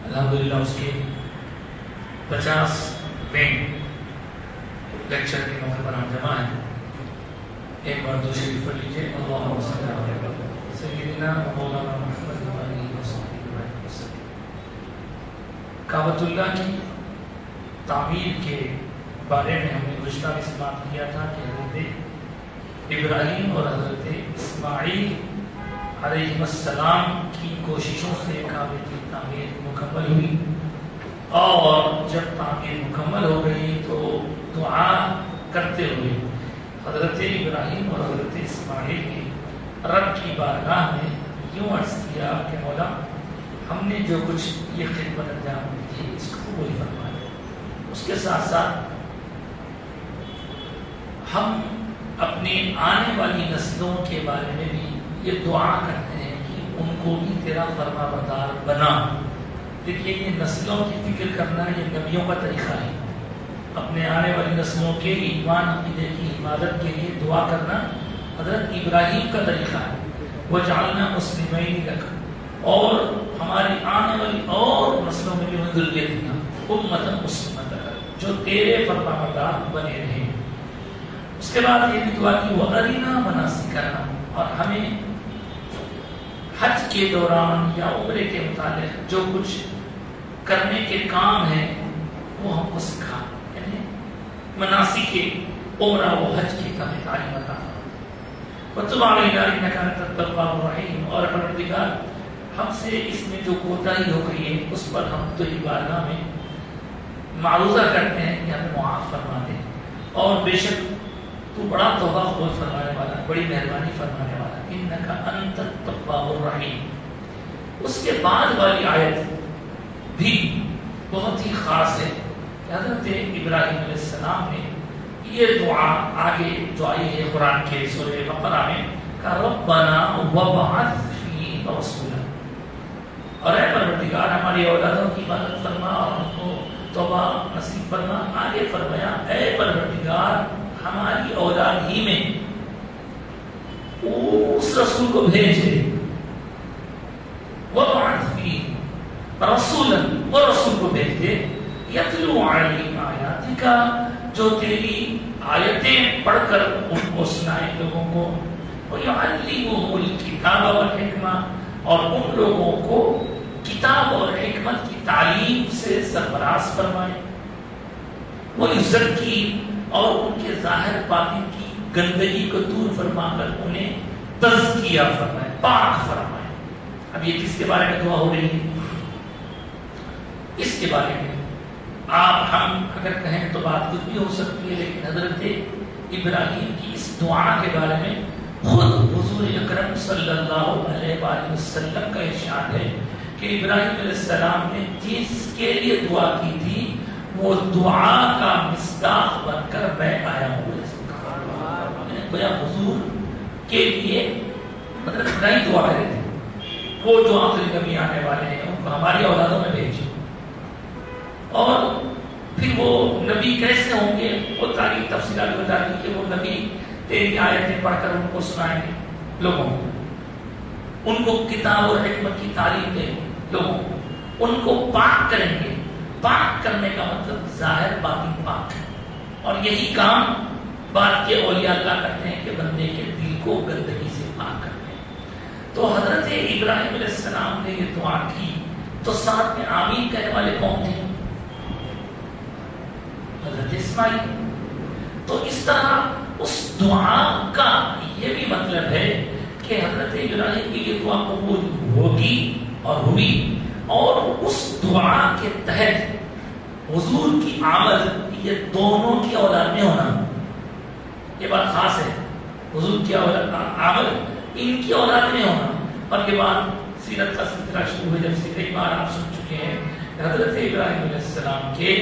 الحمدللہ اس کے 50ویں لیکچر کے موقع پر ہم جمع ہیں. ایک بار دو شریف پڑھ لیجیے. اللہم صلی علی سیدنا مولانا محمد علیہ وسلم. کعبۃ اللہ کی تعمیر کے بارے میں ہم نے گزشتہ میں سے بات کیا تھا کہ حضرت ابراہیم اور حضرت اسماعیل علیہ السلام کی کوششوں سے کعبے کی تعمیر مکمل ہوئی، اور جب تعمیر مکمل ہو گئی تو دعا کرتے ہوئے حضرت ابراہیم اور حضرت اسماعیل نے رب کی بارگاہ میں یوں عرض کیا کہ مولا ہم نے جو کچھ یہ خدمت انجام دی تھی اس کو قبول فرما لے. اس کے ساتھ ساتھ ہم اپنے آنے والی نسلوں کے بارے میں بھی یہ دعا کرتے ہیں کہ ان کو بھی تیرا فرما بردار بنا. دیکھیے یہ نسلوں کی فکر کرنا یہ نبیوں کا طریقہ ہے. اپنے آنے والی نسلوں کے ایمان عقیدے کی حفاظت کے لیے دعا کرنا حضرت ابراہیم کا طریقہ ہے. وجعلنا مسلمین لک، اور ہماری آنے والی اور نسلوں میں بھی ذریت دیا امۃ مسلمۃ جو تیرے فرما بردار بنے رہے. اس کے بعد یہ بھی دعا کی وَأَرِنَا مَنَاسِكَنَا، اور ہمیں حج کے دوران یا عمرے کے متعلق جو کچھ کرنے کے کام ہیں وہ ہم کو سکھا. یعنی مناسک عمرہ و حج کی تعلیم عطا فرما. وَتُبْ عَلَيْنَا إِنَّكَ أَنْتَ التَّوَّابُ الرَّحِيمُ، اور پروردگار ہم سے اس میں جو کوتاہی ہو گئی ہے اس پر ہم تو بارگاہ میں معروضہ کرتے ہیں کہ ہمیں معاف فرما دے، اور بے شک تو بڑا توبہ قبول فرمانے والا، بڑی مہربانی فرمانے والا. انک انت التواب الرحیم. اس کے بعد والی آیت بھی بہت ہی خاص ہے. حضرت ابراہیم علیہ السلام نے یہ دعا آگے جو آئی ہے قرآن کے سورہ بقرہ میں کہ ربنا وابعث فیہم رسولا، اور اے پروردگار ہماری اولادوں کی مدد فرما اور ان کو توبہ نصیب فرما. آگے فرمایا اے پروردگار ہماری اولاد ہی میں اس رسول کو بھیج دے. وَبَعَثْ فِيهِمْ رَسُولًا، وہ رسول کو بھیج دے یتلو علیہم آیاتک، جو تیری آیتیں پڑھ کر ان کو سنائے لوگوں کو. وَيُعَلِّمُهُمُ الْكِتَابَ وَالْحِکْمَةَ، اور ان لوگوں کو کتاب اور حکمت کی تعلیم سے سرفراز فرمائے. وَيُزَكِّيهِمْ، اور ان کے ظاہر باطن کی گندگی کو دور فرما کر انہیں تزکیہ فرمائے، پاک فرمائے. اب یہ کس کے بارے میں دعا ہو رہی ہے؟ اس کے بارے میں آپ ہم اگر کہیں تو بات کچھ بھی ہو سکتی ہے، لیکن حضرت ابراہیم کی اس دعا کے بارے میں خود حضور اکرم صلی اللہ علیہ وآلہ وسلم کا ارشاد ہے کہ ابراہیم علیہ السلام نے جس کے لیے دعا کی تھی وہ دعا کا مصداق بن کر میں آیا ہوں. گویا حضور کے لیے مطلب نئی دعا کرے تھے. وہ جو آخری نبی آنے والے ہیں ان کو ہماری اولادوں میں بھیجے، اور پھر وہ نبی کیسے ہوں گے وہ تاریخ تفصیلات بتاتی کہ وہ نبی تیری آیتیں پڑھ کر ان کو سنائیں گے لوگوں کو، ان کو کتاب اور حکمت کی تعلیم دیں گے لوگوں کو، ان کو پاک کریں گے. پاک کرنے کا مطلب ظاہر باطن پاک ہے، اور یہی کام بعد کے اولیاء اللہ کرتے ہیں کہ بندے کے دل کو گندگی سے پاک کرتے ہیں. تو حضرت ابراہیم علیہ السلام نے یہ دعا کی تو ساتھ میں آمین کہنے والے کون تھے؟ حضرت اسماعیل. تو اس طرح اس دعا کا یہ بھی مطلب ہے کہ حضرت ابراہیم کی یہ دعا قبول ہوگی اور ہوئی، اور اس دعا کے تحت حضور کی آمد یہ دونوں کی اولاد میں ہونا. یہ بات خاص ہے، حضور کی آمد ان کی اولاد میں ہونا. اور یہ بات سیرت کا سلسلہ شروع ہے جب سے کئی بار آپ سن چکے ہیں. حضرت ابراہیم علیہ السلام کے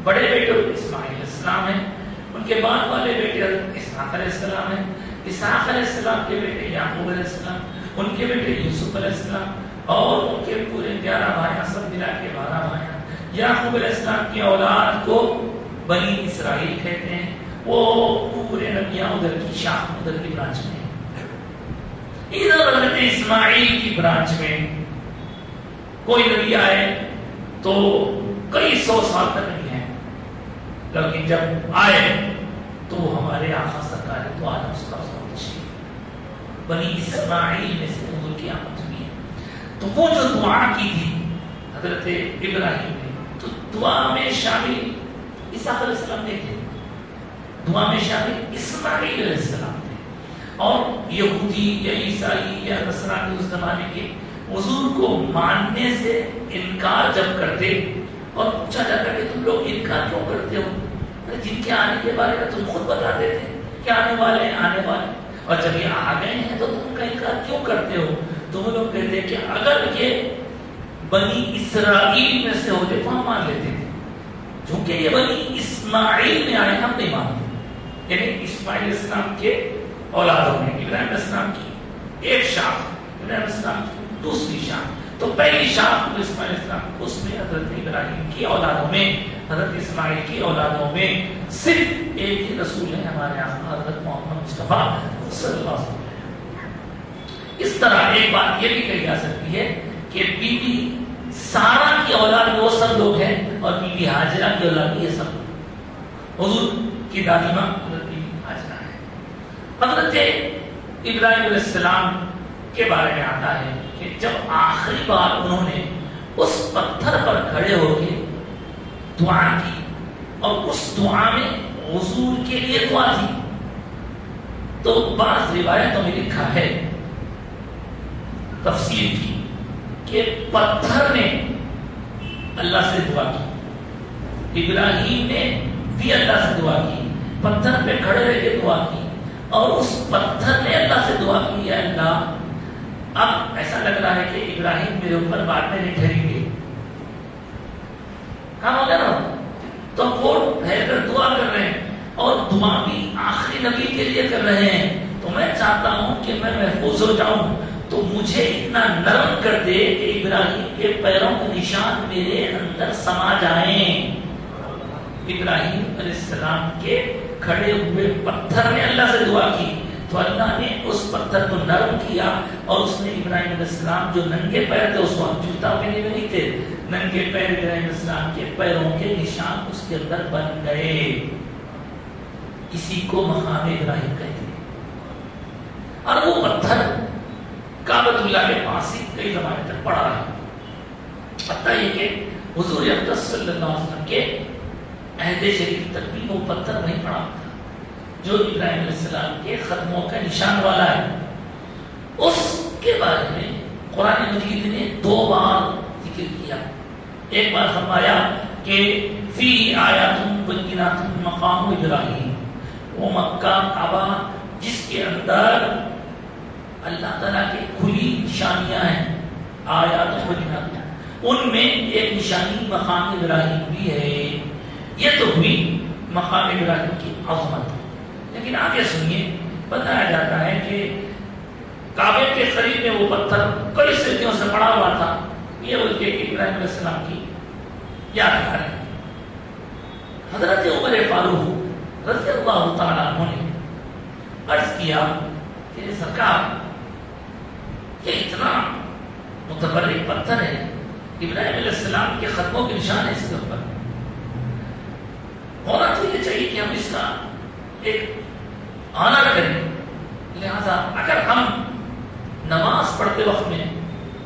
بڑے بیٹے اسماعیل علیہ السلام ہیں، ان کے بعد والے بیٹے حضرت اسحاق علیہ السلام ہیں، اسحاق علیہ السلام کے بیٹے یعقوب علیہ السلام، ان کے بیٹے یوسف علیہ السلام، اور ان کے پورے 11 بھائی سب ملا کے 12 بھائی. یعقوب علیہ السلام کی اولاد کو بنی اسرائیل کہتے ہیں. وہ پورے نبیاں ادھر کی شاخ ادھر کی برانچ میں. ادھر حضرت اسماعیل کی برانچ میں کوئی نبی آئے تو کئی 100 سال تک نہیں ہے، لیکن جب آئے تو ہمارے آقا سرکار تو عالم تشریف بنی اسماعیل میں سے حضور کی آمد ہوئی ہے۔ تو وہ جو دعا کی تھی حضرت ابراہیم نے، تو دعا میں شامل عیسیٰ علیہ السلام نے تھے، دعا میں شامل اسماعیل علیہ السلام تھے، اور یہودی یا عیسائی یا نصرانی اس زمانے کے حضور کو ماننے سے انکار جب کرتے اور پوچھا جاتا کہ تم لوگ انکار کیوں کرتے ہو، جن کے آنے کے بارے میں تم خود بتاتے تھے کہ آنے والے ہیں آنے والے، اور جب یہ آ گئے ہیں تو تم کا انکار کیوں کرتے ہو؟ تو وہ لوگ کہتے ہیں کہ اگر یہ بنی اسرائیل میں سے ہوتے تو ہم مان لیتے تھے، چونکہ یہ بنی اسماعیل میں آئے ہم نہیں مانتے، یعنی اسماعیل علیہ السلام کے اولادوں میں ابراہیم علیہ السلام کی ایک شاخ، ابراہیم علیہ السلام کی دوسری شاخ، تو پہلی شاخ تو اسماعیل علیہ السلام، اس میں حضرت ابراہیم کی اولادوں میں، حضرت اسماعیل کی اولادوں میں صرف ایک ہی رسول ہے ہمارے آقا حضرت محمد مصطفیٰ صلی اللہ علیہ وسلم۔ اس طرح ایک بات یہ بھی کہی جا سکتی ہے کہ بی بی سارا کی اولاد میں وہ سب لوگ ہیں، اور بی بی ہاجرہ کی اولاد میں یہ سب لوگ، حضور کی دادی ماں حضرت بی بی ہاجرہ ہے۔ حضرت ابراہیم علیہ السلام کے بارے میں آتا ہے کہ جب آخری بار انہوں نے اس پتھر پر کھڑے ہو کے دعا کی، اور اس دعا میں حضور کے لیے دعا تھی، تو بعض روایتوں میں لکھا ہے تفسیر کی کہ پتھر نے اللہ سے دعا کی، ابراہیم نے بھی اللہ سے دعا کی، پتھر پہ کھڑے رہ کے دعا کی، اور اس پتھر نے اللہ سے دعا کی، یا اللہ اب ایسا لگ رہا ہے کہ ابراہیم میرے اوپر بعد میں نہیں ٹھہریں گے، کام ہو گیا نا، تو وہ ٹھہر کر دعا کر رہے ہیں، اور دعا بھی آخری نبی کے لیے کر رہے ہیں، تو میں چاہتا ہوں کہ میں محفوظ ہو جاؤں، تو مجھے اتنا نرم کر دے کہ ابراہیم کے پیروں کے نشان میرے اندر سما جائیں۔ ابراہیم علیہ السلام کے کھڑے ہوئے پتھر نے اللہ سے دعا کی، تو اللہ نے اس پتھر کو نرم کیا، اور اس نے ابراہیم علیہ السلام جو ننگے پیر تھے، اس وقت جوتا پہنے ہوئے نہیں تھے، ننگے پیر ابراہیم علیہ السلام کے پیروں کے نشان اس کے اندر بن گئے۔ اسی کو مقام ابراہیم کہتے ہیں، اور وہ پتھر کعبۃ اللہ کے پاس ہی کئی زمانے تک پڑا رہا، حتیٰ یہ کہ حضور اقدس صلی اللہ علیہ وسلم کے عہد شریف تک بھی وہ پتھر نہیں پڑا جو ابراہیم علیہ السلام کے قدموں کا نشان والا ہے۔ اس کے بارے میں قرآن مجید نے 2 بار ذکر کیا، ایک بار فرمایا کہ فی آیات بینات مقام ابراہیم، وہ مکہ کعبہ جس کے اندر اللہ تعالیٰ کی کھلی نشانیاں ہیں، آیات بینات، ان میں ایک نشانی مقام ابراہیم بھی ہے۔ یہ تو ہوئی مقام ابراہیم کی عظمت، لیکن آگے سنیے، بتایا جاتا ہے کہ کعبے کے قریب میں وہ پتھر کئی صدیوں سے پڑا ہوا تھا، یہ بول کے ابراہیم علیہ السلام کی یاد کر رہے ہیں۔ حضرت عمر فاروق رضی اللہ تعالیٰ عنہ نے عرض کیا کہ سرکار یہ اتنا متبرک پتھر ہے، ابراہیم علیہ السلام کے قدموں کے نشان ہے اس کے اوپر، ہونا تو یہ چاہیے کہ ہم اس کا ایک آنر کریں، لہذا اگر ہم نماز پڑھتے وقت میں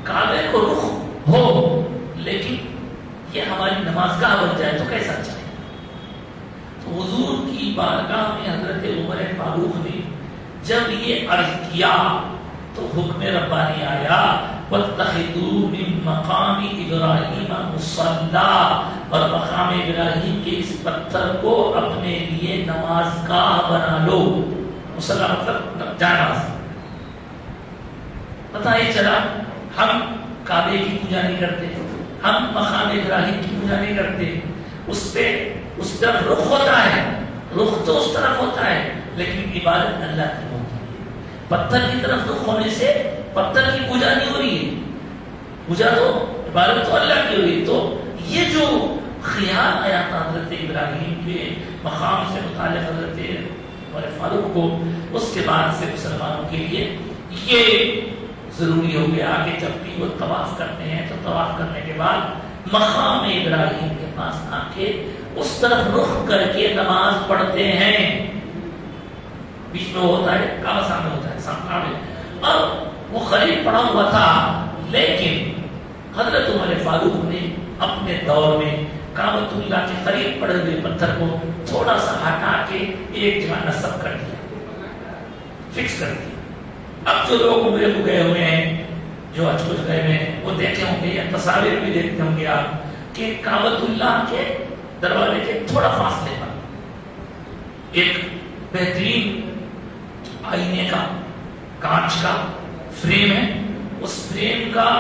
کعبے کو رخ ہو لیکن یہ ہماری نماز گاہ بن جائے تو کیسا اچھا ہے؟ تو حضور کی بارگاہ میں حضرت عمر فاروق نے جب یہ عرض کیا تو حکم ربانی آیا، وَاتَّخِذُوا مِن مَقَامِ إِبْرَاهِيمَ مُصَلًّى، اور مقام ابراہیم کے اس پتھر کو اپنے لیے نماز گاہ بنا لو۔ مصلی مطلب جاناز۔ پتہ یہ چلا ہم کعبے کی پوجا نہیں کرتے، ہم مقام ابراہیم کی پوجا نہیں کرتے، اس پہ اس طرف رخ ہوتا ہے، رخ تو اس طرف ہوتا ہے لیکن عبادت اللہ کی ہوتی ہے۔ پتھر کی طرف رخ ہونے سے پتھر کی پوجا نہیں ہو رہی ہے، پوجا تو عبادت تو اللہ کی ہو رہی ہے۔ تو یہ جو خیال آیا تھا حضرت ابراہیم کے مقام سے متعلق حضرت عمر فاروق کو، اس کے بعد سے مسلمانوں کے لیے یہ ضروری ہو گیا کہ جب بھی وہ طواف کرتے ہیں تو طواف کرنے کے بعد مقام ابراہیم کے پاس آ کے اس طرف رخ کر کے نماز پڑھتے ہیں. بیچ میں ہوتا ہے کعبہ سامنے ہوتا ہے سامنے. اب وہ خلیل پڑا ہوا تھا لیکن حضرت عمر فاروق نے اپنے دور میں کعبۃ اللہ کے قریب پڑے ہوئے پتھر کو تھوڑا سا ہٹا کے ایک جگہ نصب کر دیا, فکس کر دیا. اب جو لوگ عمرے کو گئے ہوئے ہیں, جو حج کو گئے ہوئے ہیں, وہ دیکھے ہوں گے یا تصاویر بھی دیکھتے ہوں گے آپ کہ کعبۃ اللہ کے دروازے کے تھوڑا فاصلے پر ایک بہترین آئینے کا کانچ کا فریم ہے. اس فریم کا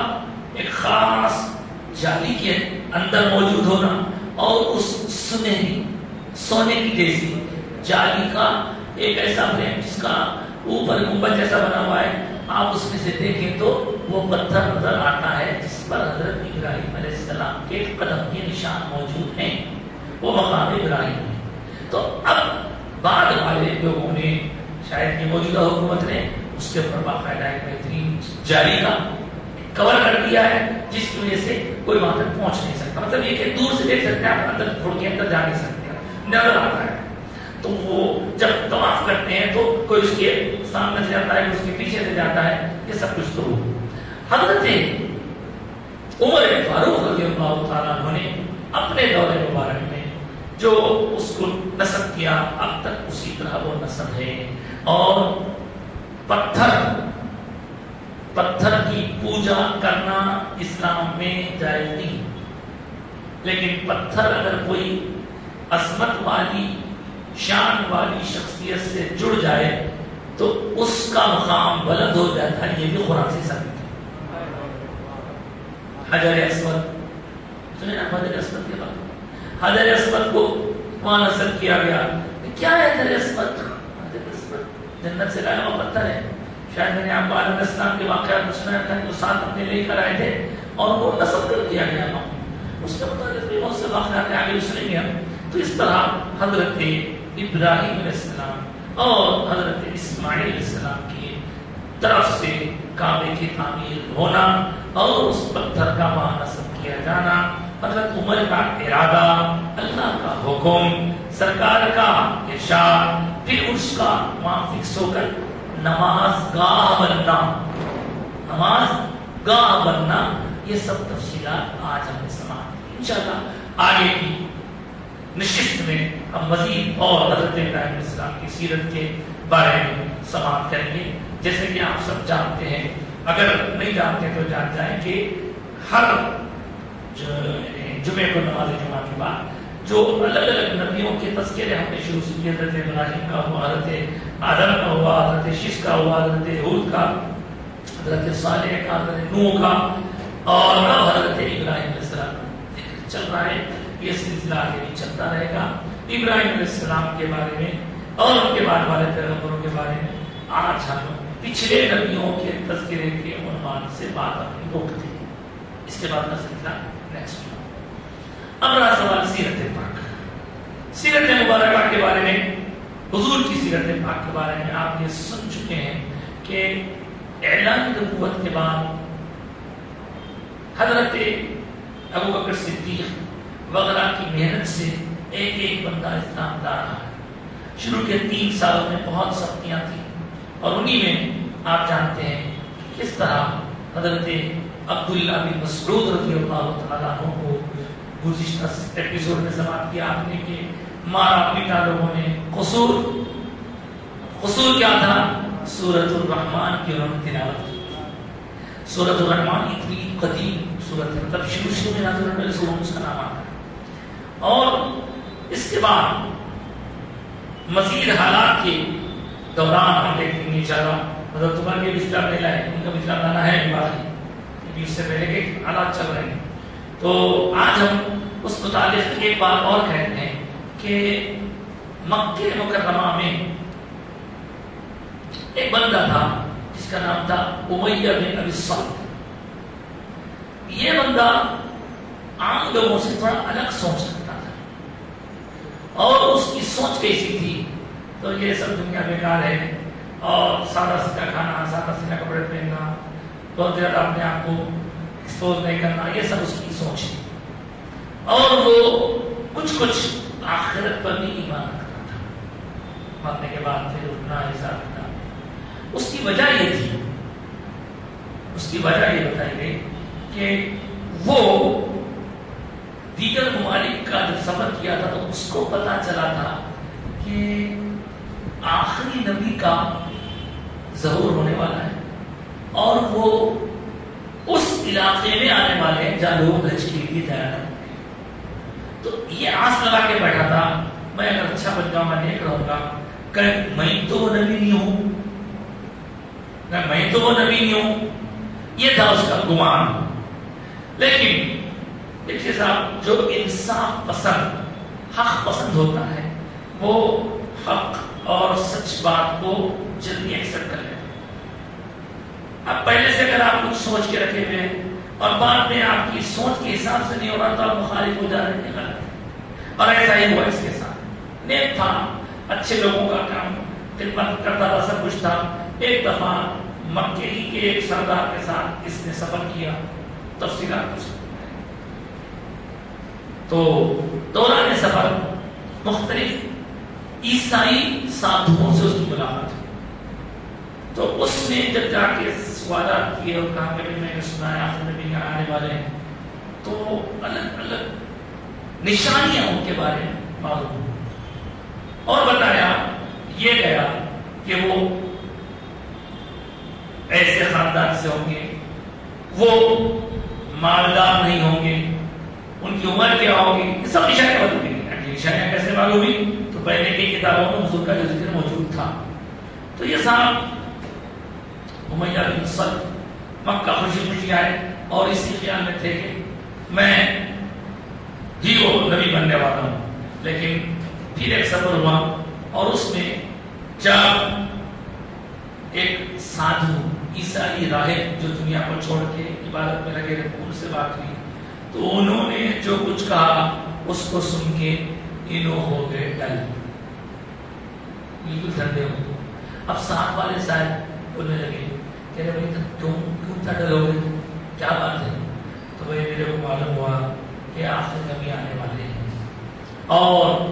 ایک خاص جالی کے اندر موجود ہونا اور اس سنہری سونے کی جیسی جالی کا ایک ایسا فریم جس کا اوپر گنبد جیسا بنا ہوا ہے, آپ اس میں سے دیکھیں تو وہ پتھر نظر آتا ہے جس پر حضرت ابراہیم علیہ السلام کے قدم کے نشان موجود ہیں. وہ مقام ابراہیم ہے. تو اب بعد والے لوگوں نے شاید یہ موجودہ حکومت نے اس کے اوپر باقاعدہ ایک بہترین جالی کا کور کر دیا ہے جس کی وجہ سے کوئی وہاں تک پہنچ نہیں سکتا. مطلب یہ کہ دور سے دیکھ سکتے ہیں, آپ اندر تھوڑ کے اندر جا نہیں سکتے, نظر آتا ہے. تو وہ جب طواف کرتے ہیں تو کوئی اس کے سامنے سے جاتا ہے, کوئی اس کے پیچھے سے جاتا ہے, یہ سب کچھ تو ہو. حضرت عمر فاروق رضی اللہ تعالیٰ عنہ نے اپنے دور مبارک میں جو اس کو نصب کیا, اب تک اسی طرح وہ نصب ہے. اور پتھر کی پوجا کرنا اسلام میں جائز نہیں, لیکن پتھر اگر کوئی عظمت والی شان والی شخصیت سے جڑ جائے تو اس کا مقام بلند ہو جاتا ہے. یہ بھی قرآن سے ثابت ہے. حجر اسود سنیں نا, حجر اسود کے بعد حجر اسود کو وہاں نصب کیا گیا. کیا ہے حجر اسود؟ حجر اسود جنت سے لایا ہوا پتھر ہے. شاید میں نے آپ کو علیہ السلام کے واقعات سنا تھا, جو ساتھ اپنے لے کر آئے تھے اور وہ نصب کر دیا گیا. اس کے متعلق بھی بہت سے واقعات آگے سنیں گے. تو اس طرح حضرت ابراہیم علیہ السلام اور حضرت اسماعیل علیہ السلام کی طرف سے کعبے کی تعمیر ہونا اور اس پتھر کا وہاں نصب کیا جانا, حضرت عمر کا ارادہ, اللہ کا حکم, سرکار کا ارشاد, پھر اس کا وہاں فکس ہو کر نماز گاہ بننا, یہ سب تفصیلات آج ہم نے سماعت. انشاءاللہ آگے کی نشست میں ہم مزید اور حضرت ابراہیم علیہ السلام کی سیرت کے بارے میں سماعت کریں گے. جیسے کہ آپ سب جانتے ہیں, اگر نہیں جانتے تو جان جائیں کہ ہر جمعے کو نماز جمعہ کے بعد جو الگ الگ نبیوں کے تذکرے ہم نے شروع سے کیے, حضرت ابراہیم کا ہوا, حضرت آدم کا ہوا, حضرت شیش کا ہوا, حضرت ہود کا, حضرت صالح کا, حضرت نوح کا, اور حضرت ابراہیم علیہ السلام چل رہا ہے. یہ سلسلہ آگے بھی چلتا رہے گا. ابراہیم علیہ السلام کے بارے میں اور ان کے بعد والے پیغمبروں کے بارے میں آج ہم پچھلے نبیوں کے تذکرے کے عنوان سے بات اپنی روکتے ہیں. اس کے بعد کا سلسلہ نیکسٹ. اب رہا سوال سیرت پاک. سیرت مبارکہ کے بارے میں, حضور کی سیرت پاک کے بارے میں آپ یہ سن چکے ہیں کہ اعلان نبوت کے بعد حضرت ابو بکر صدیق وغیرہ کی محنت سے ایک ایک بندہ اسلام لا رہا ہے. شروع کے 3 سالوں میں بہت سختیاں تھیں اور انہی میں آپ جانتے ہیں کس طرح حضرت عبداللہ بن مسعود رضی اللہ تعالیٰ عنہ کو گزشتہ ایپیسوڈ میں سماعت کیا آپ نے کہ مارا پیٹا لوگوں نے. قصور کیا تھا؟ سورۃ الرحمن کی انہوں نے تلاوت کی. سورۃ الرحمن اتنی قدیم سورت ہے, مطلب شروع میں نازل ہونے والی سورت اس کا نام آتا ہے. اور اس کے بعد مزید حالات کے دوران ہم دیکھیں گے انشاءاللہ حضرت عمر کے اسلام نہیں لائے, ان کا اسلام لانا ہے باقی, کیونکہ اس سے پہلے کے حالات چل رہے ہیں. تو آج ہم اس متعلق ایک بات اور کہتے ہیں کہ مکہ مکرمہ میں ایک بندہ تھا جس کا نام تھا امیہ بن ابی الصلت. یہ بندہ عام لوگوں سے تھوڑا الگ سوچ رکھتا تھا اور اس کی سوچ کیسی تھی, تو یہ سب دنیا بیکار ہے اور سادہ سیدھا کھانا, سادہ سیدھا کپڑے پہننا, بہت زیادہ اپنے آپ کو ایکسپوز نہیں کرنا, یہ سب اس کی سوچ ہے. کچھ آخرت پر بھی ایمان رکھتا تھا، مرنے کے بعد پھر اٹھنا حساب کتاب۔ اس کی وجہ یہ تھی، اس کی وجہ یہ بتائی گئی کہ وہ دیگر ممالک کا جب سفر کیا تھا تو اس کو پتا چلا تھا کہ آخری نبی کا ظہور ہونے والا ہے، اور وہ اس علاقے میں آنے والے ہیں جہاں لوگ حج کے لیے جایا کرتے ہیں۔ تو یہ آس لگا کے بیٹھا تھا میں اگر اچھا بن جاؤں میں نیک رہوں گا، کہ میں تو وہ نبی نہیں ہوں، میں تو وہ نبی نہیں ہوں، یہ تھا اس کا گمان۔ لیکن دیکھیے صاحب، جو انصاف پسند حق پسند ہوتا ہے وہ حق اور سچ بات کو جلدی ایکسپٹ کر لیتا ہے۔ اب پہلے سے اگر آپ کچھ سوچ کے رکھے ہوئے ہیں اور بعد میں آپ کی سوچ کے حساب سے نہیں ہو رہا تو آپ مخالف ہو جا رہے ہیں، غلط ہے۔ اور ایسا ہی ہوا اس کے ساتھ، نیک تھا، اچھے لوگوں کا کام خدمت کرتا تھا، سب کچھ تھا۔ ایک دفعہ مکے ہی کے ایک سردار کے ساتھ اس نے سفر کیا، تفصیلات کچھ تو دوران سفر مختلف عیسائی ساتھیوں سے اس کی ملاقات ہوئی۔ تو اس نے جب جا کے سوالات کیے اور کہا کہ میں نے سنا ہے آخر نبی آنے والے ہیں، تو الگ الگ نشانیاں ان کے بارے میں معلوم ہوئی، اور بتایا یہ گیا کہ وہ ایسے خاندان سے ہوں گے، وہ مالدار نہیں ہوں گے، ان کی عمر کیا ہوگی، یہ سب نشانیاں معلوم ہوئی۔ نشانیاں کیسے معلوم ہوئی؟ تو پہلے کی کتابوں میں حضور کا جو ذکر موجود تھا۔ تو یہ صاحب امیہ بن صلت مکہ خوشی خوشی آئے اور اسی خیال میں تھے کہ میں ہی وہ نبی بننے والا ہوں۔ لیکن پھر ایک سفر ہوا اور اس میں جب ایک سادھو عیسائی راہب جو دنیا کو چھوڑ کے عبادت میں لگے رہے، ان سے بات ہوئی تو انہوں نے جو کچھ کہا اس کو سن کے انہوں ہو گئے ڈل، بالکل ٹھنڈے ہو گئے۔ اب ساتھ والے صاحب بولنے لگے کہ ارے بھائی کیوں اتنا ڈل ہو گئے، کیا بات ہے؟ تو بھائی میرے کو معلوم ہوا کہ آخر نبی آنے والے ہیں، اور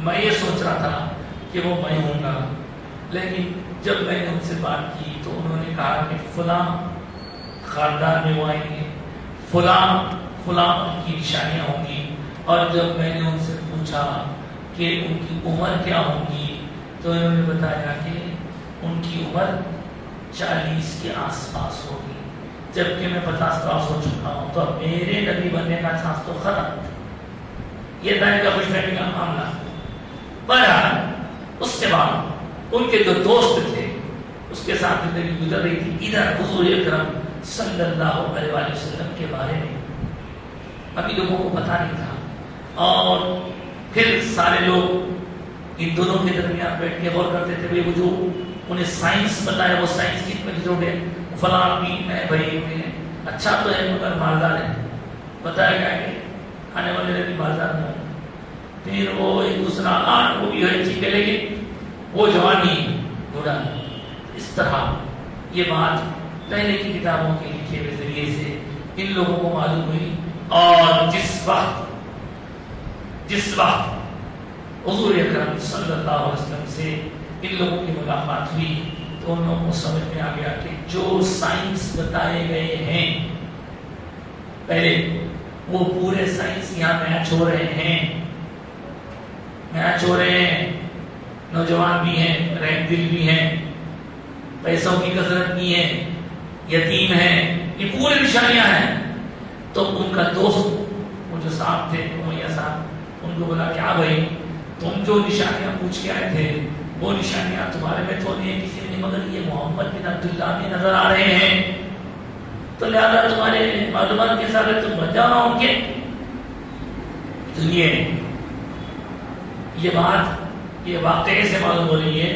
میں یہ سوچ رہا تھا کہ وہ میں ہوں گا، لیکن جب میں نے ان سے بات کی تو انہوں نے کہا کہ فلاں خاندان میں وہ آئیں گے، فلاں ان کی نشانیاں ہوں گی۔ اور جب میں نے ان سے پوچھا کہ ان کی عمر کیا ہوگی تو انہوں نے بتایا کہ ان کی عمر 40 کے آس پاس ہوگی، جبکہ میں 50 ہو چکا ہوں، تو اب میرے نبی بننے کا چانس تو ختم۔ یہ تھا ان کا خوش فہمی کا معاملہ۔ بہرحال اس کے بعد ان کے جو دوست تھے اس کے ساتھ زندگی گزر رہی تھی، ادھر حضور اکرم صلی اللہ علیہ وسلم کے بارے میں ابھی لوگوں کو پتہ نہیں تھا، اور پھر سارے لوگ ان دونوں کے درمیان بیٹھ کے غور کرتے تھے، وہ جو انہیں سائنس بتایا وہ سائنس کی میں جو گئے فلاں آدمی ہے بھائی انہیں اچھا تو ہے مگر مالدار ہے، بتایا گیا کہ آنے والے بھی مالدار نہ ہو۔ پھر وہ ایک دوسرا وہ بھی ہر چیز ہے لیکن وہ جوان ہی بوڑھا۔ اس طرح یہ بات پہلے کی کتابوں کے لکھے ہوئے ذریعے سے ان لوگوں کو معلوم ہوئی، اور جس وقت حضور اکرم صلی اللہ علیہ وسلم سے ان لوگوں کی ملاقات ہوئی تو ان لوگوں کو سمجھ میں آ گیا کہ جو سائنس بتائے گئے ہیں پہلے وہ پورے سائنس یہاں میچ ہو رہے ہیں، نوجوان بھی ہیں، رحم دل بھی ہیں، پیسوں کی کثرت بھی ہے، یتیم ہیں، یہ پورے نشانیاں ہیں۔ تو ان کا دوست وہ جو صاحب تھے امیہ صاحب، ان کو بولا کیا بھائی تم جو نشانیاں پوچھ کے آئے تھے وہ نشانیاں تمہارے میں تو نہیں کسی میں، مگر یہ محمد بن عبداللہ میں نظر آ رہے ہیں، تو لہذا تمہارے معلومات کے ساتھ تم بن جانا ہوں گے۔ سنیے یہ بات یہ واقعے سے معلوم ہو رہی ہے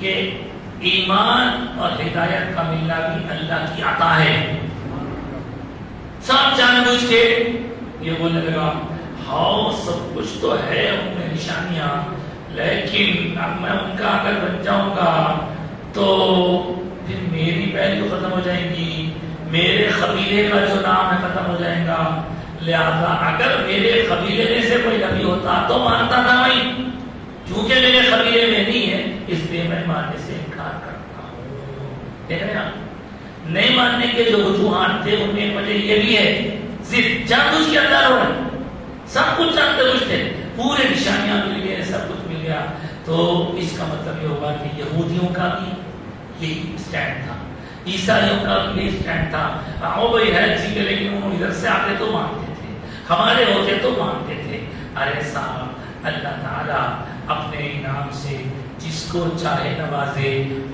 کہ ایمان اور ہدایت کا ملنا بھی اللہ کی عطا ہے۔ سب جان بوجھ کے یہ بولنے لگا ہاں سب کچھ تو ہے ان میں نشانیاں، لیکن اب میں ان کا اگر بن جاؤں گا تو پھر میری ویلیو ختم ہو جائے گی، میرے قبیلے کا جو نام ہے ختم ہو جائے گا، لہذا اگر میرے قبیلے میں سے کوئی نبی ہوتا تو مانتا تھا میں، چونکہ میرے قبیلے میں نہیں ہے اس لیے میں ماننے سے انکار کرتا ہوں۔ دیکھ رہے ہیں آپ، نہیں ماننے کے جو وجوہات تھے ان میں وجہ یہ بھی ہے ضد جانبوجھ کے اندر ہو رہا، سب کچھ جانتے بوجھ تھے، پورے نشانیاں مل گئے، سب کچھ مل گیا، تو اس کا مطلب یہ ہوگا کہ یہودیوں کا بھی یہی اسٹینڈ تھا، عیسائیوں کا بھی یہی اسٹینڈ تھا۔ وہ بھائی ہے اسی کے، لیکن وہ ادھر سے آتے تو مانتے تھے، ہمارے ہوتے تو مانتے تھے۔ ارے صاحب، اللہ تعالیٰ اپنے انعام سے جس کو چاہے نوازے،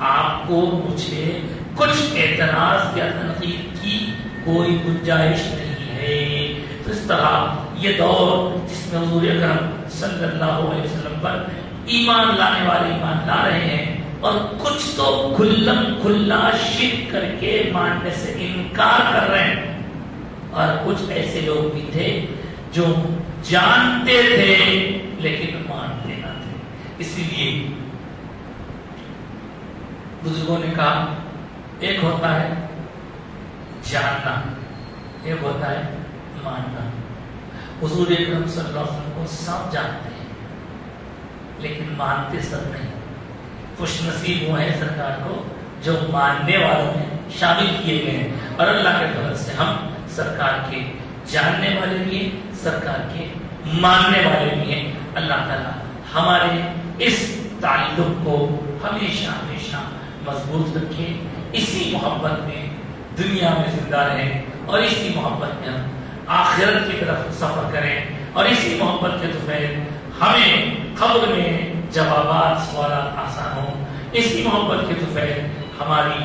آپ کو مجھے کچھ اعتراض یا تنقید کی کوئی گنجائش نہیں ہے۔ تو اس طرح یہ دور جس میں حضور اکرم صلی اللہ علیہ وسلم پر ایمان لانے والے ایمان لا رہے ہیں، اور کچھ تو کھلم کھلا شرک کر کے ماننے سے انکار کر رہے ہیں، اور کچھ ایسے لوگ بھی تھے جو جانتے تھے لیکن مانتے نہ تھے۔ اسی لیے بزرگوں نے کہا ایک ہوتا ہے جاننا، ایک ہوتا ہے ماننا۔ حضور اکرم صلی اللہ علیہ وسلم کو سب جانتے ہیں لیکن مانتے سب نہیں۔ خوش نصیب وہ ہیں سرکار کو جو ماننے والوں میں شامل کیے گئے ہیں، اور اللہ کے فضل سے ہم سرکار کے جاننے والے بھی ہیں، سرکار کے ماننے والے بھی ہیں۔ اللہ تعالیٰ ہمارے اس تعلق کو ہمیشہ ہمیشہ مضبوط رکھے، اسی محبت میں دنیا میں زندہ رہیں، اور اسی محبت میں ہم آخرت کی طرف سفر کریں، اور اسی محبت کے طفیل ہمیں قبر میں جوابات سوالات آسان ہوں، اسی محبت کے طفیل ہماری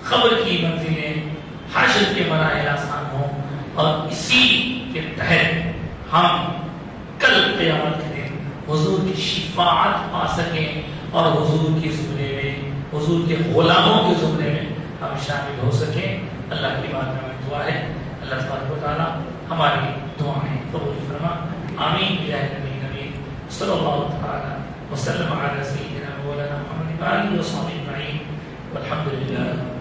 قبر کی منزلیں حشر کے مراحل آسان ہوں، اور اسی کے تحت ہم کل قیامت کے دن حضور کی شفاعت پا سکیں، اور حضور کے زمرے میں، حضور کے غلاموں کے زمرے میں ہم شامل ہو سکیں۔ اللہ کی بات میں دعا ہے، اللہ تبارک و تعالیٰ ہماری دعائیں قبول فرما، آمین بجاہ نبی کریم صلی اللہ تعالیٰ وسلم علی سیدنا مولانا محمد وآلہ وصحبہ اجمعین، والحمد للہ۔